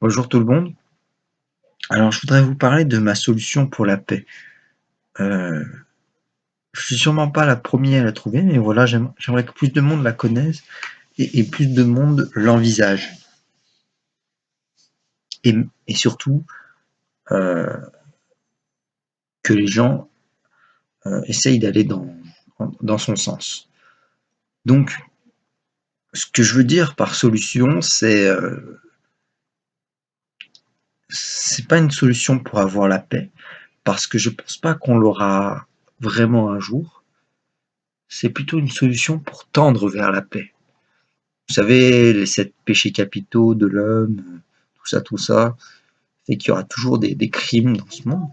Bonjour tout le monde. Alors, je voudrais vous parler de ma solution pour la paix. Euh, je suis sûrement pas la première à la trouver, mais voilà, j'aimerais que plus de monde la connaisse et plus de monde l'envisage. Et, et surtout, euh, que les gens essayent d'aller dans son sens. Donc, ce que je veux dire par solution, c'est pas une solution pour avoir la paix, parce que je pense pas qu'on l'aura vraiment un jour. C'est plutôt une solution pour tendre vers la paix. Vous savez, les 7 péchés capitaux de l'homme, tout ça, fait qu'il y aura toujours des crimes dans ce monde.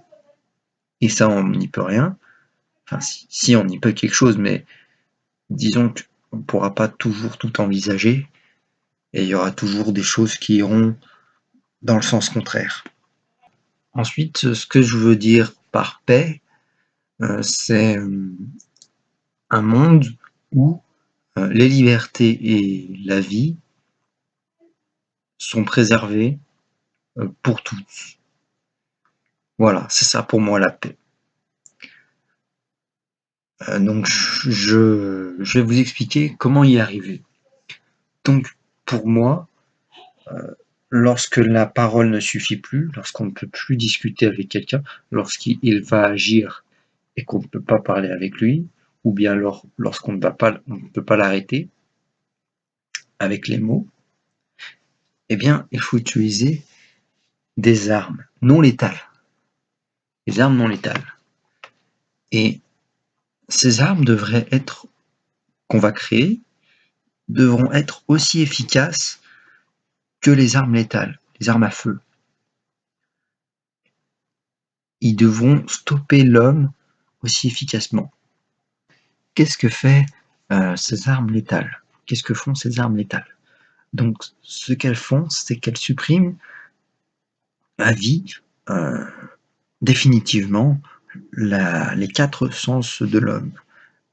Et ça, on n'y peut rien. Enfin, si on y peut quelque chose, mais disons qu'on ne pourra pas toujours tout envisager. Et il y aura toujours des choses qui iront dans le sens contraire. Ensuite, ce que je veux dire par paix, c'est un monde où les libertés et la vie sont préservées pour tous. Voilà, c'est ça pour moi la paix. Donc je vais vous expliquer comment y arriver. Donc pour moi, lorsque la parole ne suffit plus, lorsqu'on ne peut plus discuter avec quelqu'un, lorsqu'il va agir et qu'on ne peut pas parler avec lui, ou bien lorsqu'on ne peut pas l'arrêter avec les mots, eh bien il faut utiliser des armes non létales. Des armes non létales. Et ces armes qu'on va créer, devront être aussi efficaces que les armes létales, les armes à feu. Ils devront stopper l'homme aussi efficacement. Qu'est-ce que fait ces armes létales? Qu'est-ce que font ces armes létales? Donc, ce qu'elles font, c'est qu'elles suppriment à vie définitivement les 4 sens de l'homme.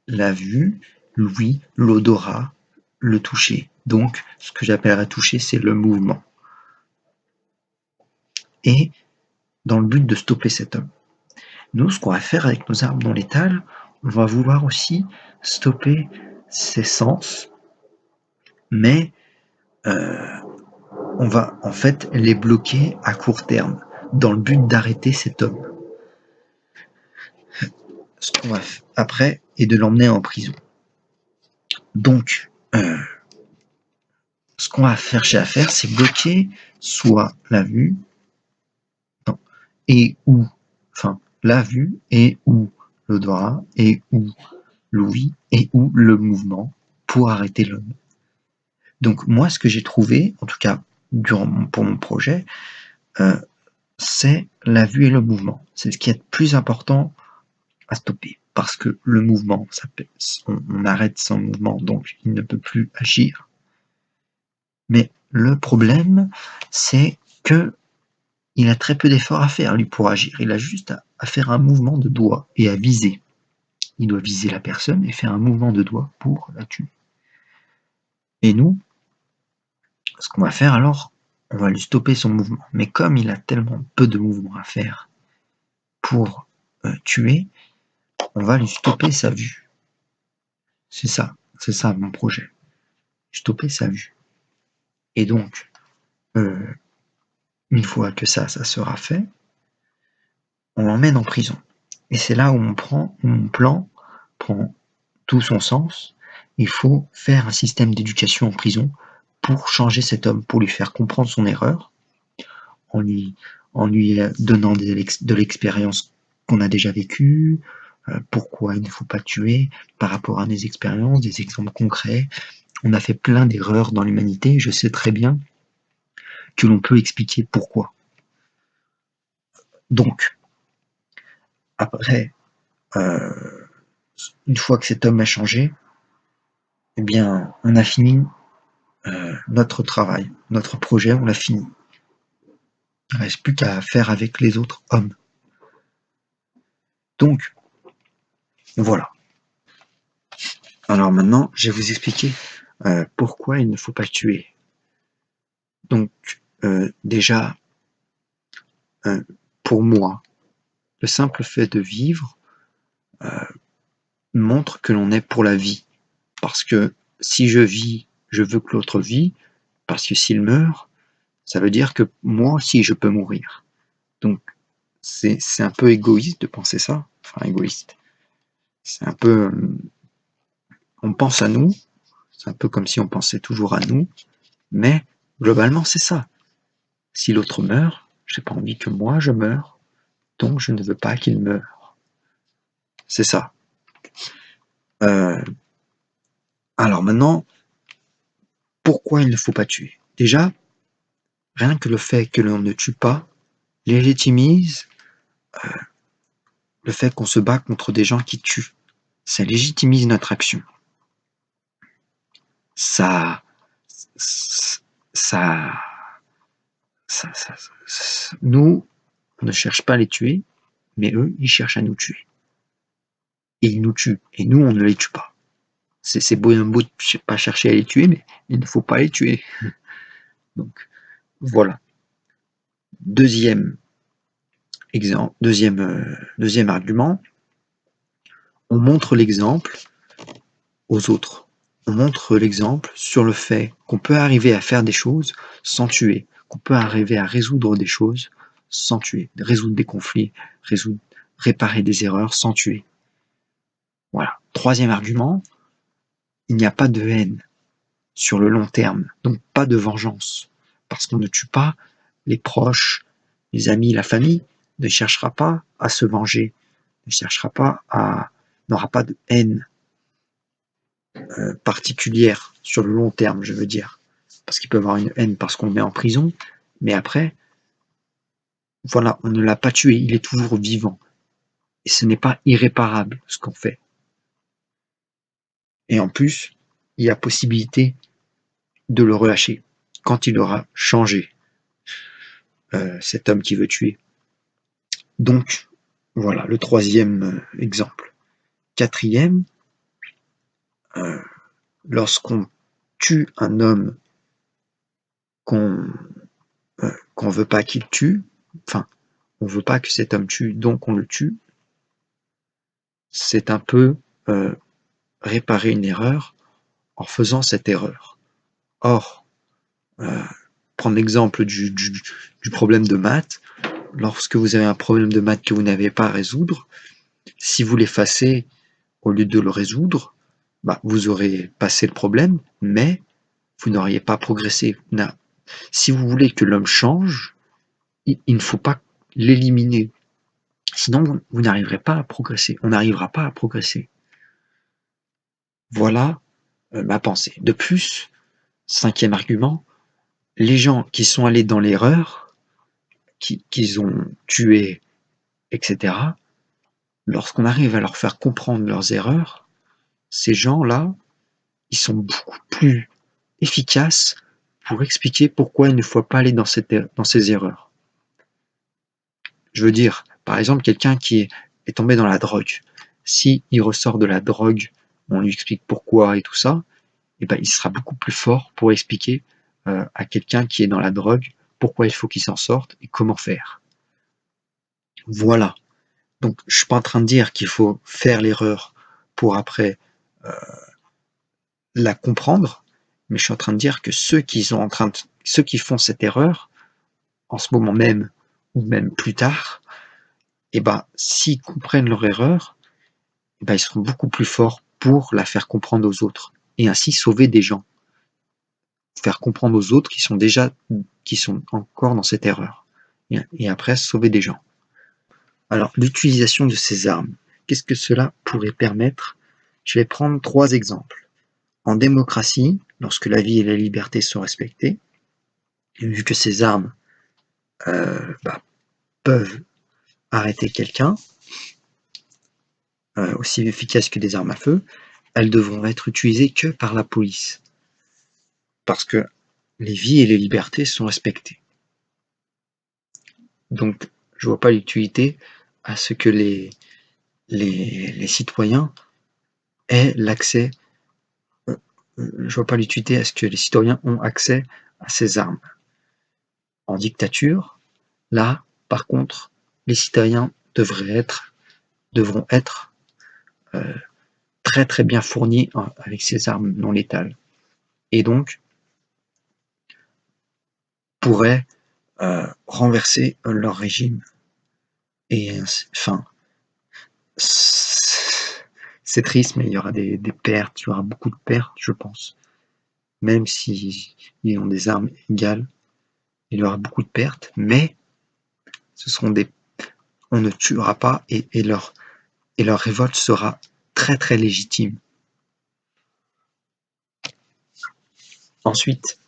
La vue, l'ouïe, l'odorat, le toucher. Donc, ce que j'appellerais toucher, c'est le mouvement. Et dans le but de stopper cet homme. Nous, ce qu'on va faire avec nos armes non létales, on va vouloir aussi stopper ses sens, mais on va en fait les bloquer à court terme, dans le but d'arrêter cet homme. Ce qu'on va faire après est de l'emmener en prison. Donc, ce qu'on va chercher à faire, c'est bloquer soit la vue, la vue et ou l'odorat et ou l'ouïe et ou le mouvement pour arrêter l'homme. Donc moi, ce que j'ai trouvé, en tout cas pour mon projet, c'est la vue et le mouvement. C'est ce qui est le plus important à stopper. Parce que le mouvement, on arrête son mouvement, donc il ne peut plus agir. Mais le problème, c'est que il a très peu d'efforts à faire, lui, pour agir. Il a juste à faire un mouvement de doigt et à viser. Il doit viser la personne et faire un mouvement de doigt pour la tuer. Et nous, ce qu'on va faire alors, on va lui stopper son mouvement. Mais comme il a tellement peu de mouvements à faire pour tuer, on va lui stopper sa vue. C'est ça mon projet. Stopper sa vue. Et donc, une fois que ça sera fait, on l'emmène en prison. Et c'est là où mon plan prend tout son sens. Il faut faire un système d'éducation en prison pour changer cet homme, pour lui faire comprendre son erreur, en lui donnant de l'expérience qu'on a déjà vécue, pourquoi il ne faut pas tuer, par rapport à des expériences, des exemples concrets. On a fait plein d'erreurs dans l'humanité, je sais très bien que l'on peut expliquer pourquoi. Donc, après, une fois que cet homme a changé, eh bien, on a fini notre travail, notre projet, on l'a fini. Il ne reste plus qu'à faire avec les autres hommes. Donc, voilà. Alors maintenant, je vais vous expliquer pourquoi il ne faut pas tuer. Donc, Déjà, pour moi, le simple fait de vivre montre que l'on est pour la vie. Parce que si je vis, je veux que l'autre vit, parce que s'il meurt, ça veut dire que moi aussi je peux mourir. Donc c'est un peu égoïste de penser ça. Enfin, égoïste. C'est un peu... on pense à nous, c'est un peu comme si on pensait toujours à nous, mais globalement c'est ça. Si l'autre meurt, j'ai pas envie que moi je meure, donc je ne veux pas qu'il meure. C'est ça. Alors maintenant, pourquoi il ne faut pas tuer? Déjà, rien que le fait que l'on ne tue pas légitimise le fait qu'on se bat contre des gens qui tuent. Ça légitimise notre action. Ça, ça, nous, on ne cherche pas à les tuer, mais eux, ils cherchent à nous tuer. Et ils nous tuent. Et nous, on ne les tue pas. C'est beau et un beau de pas chercher à les tuer, mais il ne faut pas les tuer. Donc, voilà. Deuxième exemple, deuxième argument, on montre l'exemple aux autres. On montre l'exemple sur le fait qu'on peut arriver à faire des choses sans tuer, qu'on peut arriver à résoudre des choses sans tuer, résoudre des conflits, réparer des erreurs sans tuer. Voilà. Troisième argument, il n'y a pas de haine sur le long terme, donc pas de vengeance, parce qu'on ne tue pas les proches, les amis, la famille, ne cherchera pas à se venger, ne cherchera pas à, n'aura pas de haine particulière sur le long terme, je veux dire. Parce qu'il peut avoir une haine parce qu'on le met en prison, mais après, voilà, on ne l'a pas tué, il est toujours vivant. Et ce n'est pas irréparable ce qu'on fait. Et en plus, il y a possibilité de le relâcher quand il aura changé, cet homme qui veut tuer. Donc, voilà, le troisième exemple. Quatrième, lorsqu'on tue un homme qu'on qu'on veut pas qu'il tue, enfin, on veut pas que cet homme tue, donc on le tue, c'est un peu réparer une erreur en faisant cette erreur. Or, prendre l'exemple du problème de maths, lorsque vous avez un problème de maths que vous n'avez pas à résoudre, si vous l'effacez au lieu de le résoudre, bah, vous aurez passé le problème, mais vous n'auriez pas progressé. Si vous voulez que l'homme change, il ne faut pas l'éliminer. Sinon, vous n'arriverez pas à progresser. On n'arrivera pas à progresser. Voilà ma pensée. De plus, cinquième argument, les gens qui sont allés dans l'erreur, qu'ils ont tué, etc., lorsqu'on arrive à leur faire comprendre leurs erreurs, ces gens-là, ils sont beaucoup plus efficaces pour expliquer pourquoi il ne faut pas aller dans ces erreurs. Je veux dire, par exemple, quelqu'un qui est tombé dans la drogue, si il ressort de la drogue, on lui explique pourquoi et tout ça, et ben, il sera beaucoup plus fort pour expliquer à quelqu'un qui est dans la drogue pourquoi il faut qu'il s'en sorte et comment faire. Voilà. Donc, je suis pas en train de dire qu'il faut faire l'erreur pour après la comprendre, mais je suis en train de dire que ceux qui font cette erreur, en ce moment même, ou même plus tard, et ben, s'ils comprennent leur erreur, et ben, ils seront beaucoup plus forts pour la faire comprendre aux autres, et ainsi sauver des gens. Faire comprendre aux autres qui sont encore dans cette erreur. Et après, sauver des gens. Alors, l'utilisation de ces armes, qu'est-ce que cela pourrait permettre? Je vais prendre 3 exemples. En démocratie, lorsque la vie et la liberté sont respectées, vu que ces armes peuvent arrêter quelqu'un, aussi efficaces que des armes à feu, elles devront être utilisées que par la police. Parce que les vies et les libertés sont respectées. Donc, je vois pas l'utilité à ce que les citoyens aient l'accès, je vois pas l'utilité à ce que les citoyens ont accès à ces armes. en dictature, là, par contre, les citoyens devront être très très bien fournis avec ces armes non létales. Et donc, pourraient renverser leur régime. Et enfin, c'est triste, mais il y aura des pertes, il y aura beaucoup de pertes, je pense. Même s'ils ont des armes égales, il y aura beaucoup de pertes, mais on ne tuera pas et leur révolte sera très très légitime. Ensuite,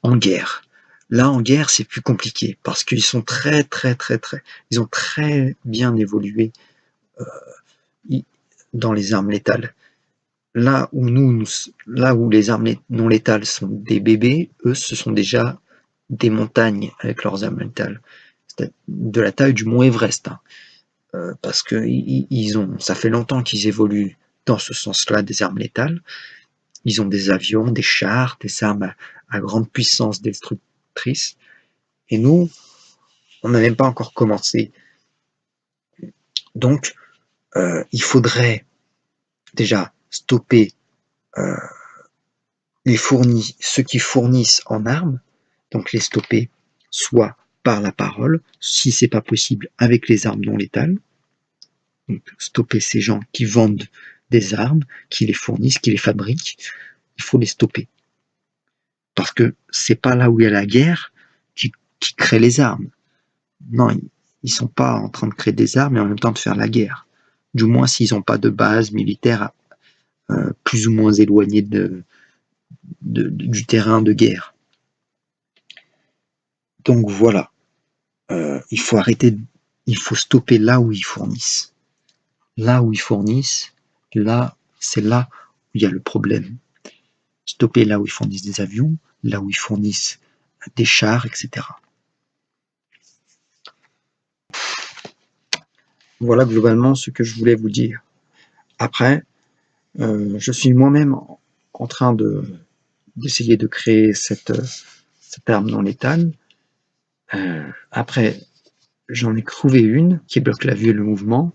en guerre. Là, en guerre, c'est plus compliqué parce qu'ils sont ils ont très bien évolué dans les armes létales. Là où les armes non létales sont des bébés, eux, ce sont déjà des montagnes avec leurs armes létales. C'est de la taille du mont Everest, hein. Parce que ça fait longtemps qu'ils évoluent dans ce sens-là des armes létales. Ils ont des avions, des chars, des armes à grande puissance destructrice. Et nous, on n'a même pas encore commencé. Donc, il faudrait déjà stopper ceux qui fournissent en armes, donc les stopper soit par la parole, si c'est pas possible avec les armes non létales. Donc, stopper ces gens qui vendent des armes, qui les fournissent, qui les fabriquent, il faut les stopper. Parce que c'est pas là où il y a la guerre qui crée les armes. Non, ils sont pas en train de créer des armes et en même temps de faire la guerre. Du moins s'ils n'ont pas de base militaire plus ou moins éloignée du terrain de guerre. Donc voilà, il faut stopper là où ils fournissent. Là où ils fournissent, c'est là où il y a le problème. Stopper là où ils fournissent des avions, là où ils fournissent des chars, etc. Voilà globalement ce que je voulais vous dire. Après, je suis moi-même en train d'essayer de créer cette arme non létale. Après, j'en ai trouvé une qui bloque la vue et le mouvement.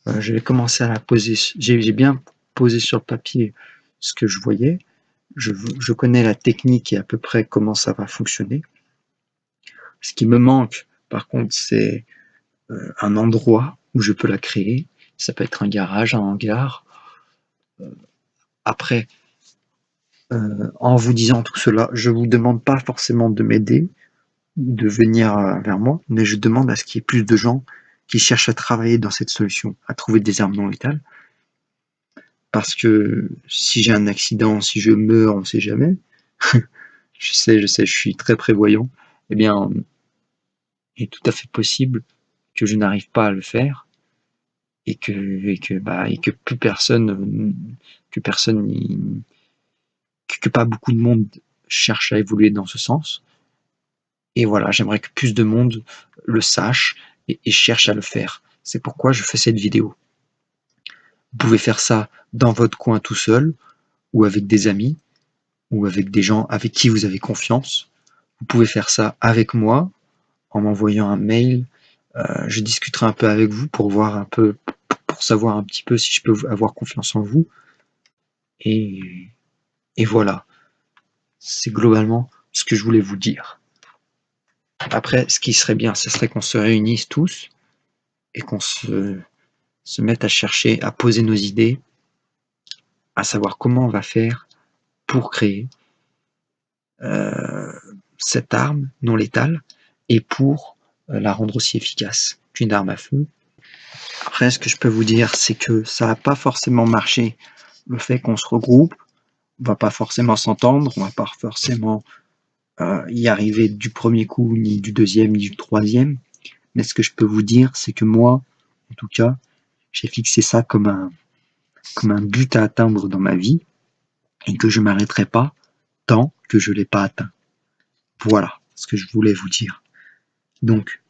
Je vais commencer à la poser. J'ai bien posé sur le papier ce que je voyais. Je connais la technique et à peu près comment ça va fonctionner. Ce qui me manque, par contre, c'est un endroit où je peux la créer. Ça peut être un garage, un hangar. Après, en vous disant tout cela, je vous demande pas forcément de m'aider ou de venir vers moi, mais je demande à ce qu'il y ait plus de gens qui cherchent à travailler dans cette solution, à trouver des armes non létales. Parce que si j'ai un accident, si je meurs, on ne sait jamais. je sais, je suis très prévoyant. Eh bien, il est tout à fait possible que je n'arrive pas à le faire et que plus personne, que pas beaucoup de monde cherche à évoluer dans ce sens. Et voilà, j'aimerais que plus de monde le sache et cherche à le faire. C'est pourquoi je fais cette vidéo. Vous pouvez faire ça dans votre coin tout seul, ou avec des amis, ou avec des gens avec qui vous avez confiance. Vous pouvez faire ça avec moi, en m'envoyant un mail. Je discuterai un peu avec vous pour savoir un petit peu si je peux avoir confiance en vous. Et voilà. C'est globalement ce que je voulais vous dire. Après, ce qui serait bien, ce serait qu'on se réunisse tous et qu'on se mette à chercher, à poser nos idées, à savoir comment on va faire pour créer cette arme non létale et pour la rendre aussi efficace qu'une arme à feu. Après, ce que je peux vous dire, c'est que ça va pas forcément marcher. Le fait qu'on se regroupe, on va pas forcément s'entendre, on va pas forcément y arriver du premier coup, ni du deuxième, ni du troisième. Mais ce que je peux vous dire, c'est que moi, en tout cas, j'ai fixé ça comme un but à atteindre dans ma vie et que je m'arrêterai pas tant que je l'ai pas atteint. Voilà ce que je voulais vous dire. Donc,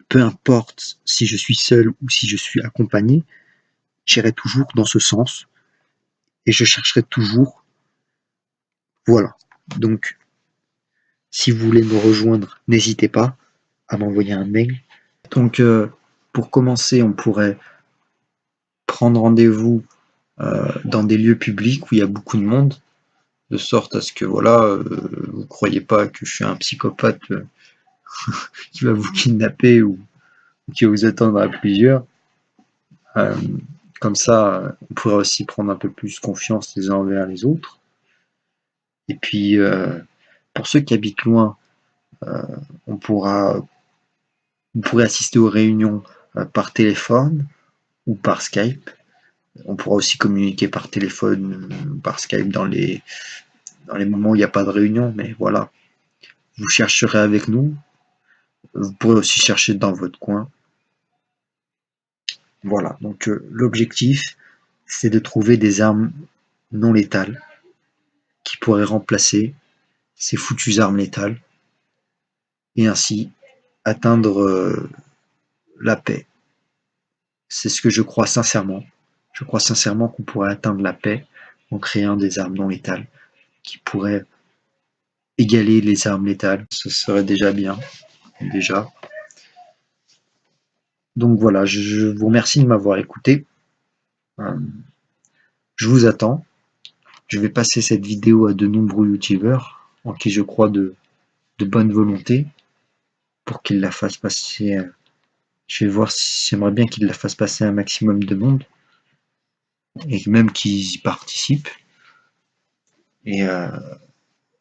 peu importe si je suis seul ou si je suis accompagné, j'irai toujours dans ce sens et je chercherai toujours. Voilà. Donc, Si vous voulez me rejoindre, n'hésitez pas à m'envoyer un mail. Donc, pour commencer, on pourrait prendre rendez-vous dans des lieux publics où il y a beaucoup de monde, de sorte à ce que voilà, vous ne croyez pas que je suis un psychopathe qui va vous kidnapper ou qui va vous attendre à plusieurs. Euh, Comme ça, on pourrait aussi prendre un peu plus confiance les uns envers les autres. Et puis, pour ceux qui habitent loin, on pourra, vous pourrez assister aux réunions par téléphone ou par Skype. On pourra aussi communiquer par téléphone, par Skype dans les moments où il n'y a pas de réunion, mais voilà. Vous chercherez avec nous. Vous pourrez aussi chercher dans votre coin. Voilà, donc l'objectif, c'est de trouver des armes non létales qui pourraient remplacer ces foutues armes létales et ainsi atteindre la paix. C'est ce que je crois sincèrement. Je crois sincèrement qu'on pourrait atteindre la paix en créant des armes non létales qui pourraient égaler les armes létales. Ce serait déjà bien, déjà. Donc voilà, je vous remercie de m'avoir écouté. Euh, je vous attends. Je vais passer cette vidéo à de nombreux youtubeurs en qui je crois de bonne volonté pour qu'ils la fassent passer. Je vais voir si j'aimerais bien qu'ils la fassent passer à un maximum de monde et même qu'ils y participent. Et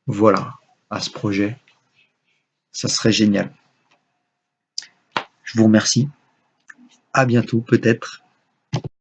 voilà, à ce projet, ça serait génial. Je vous remercie. À bientôt peut-être.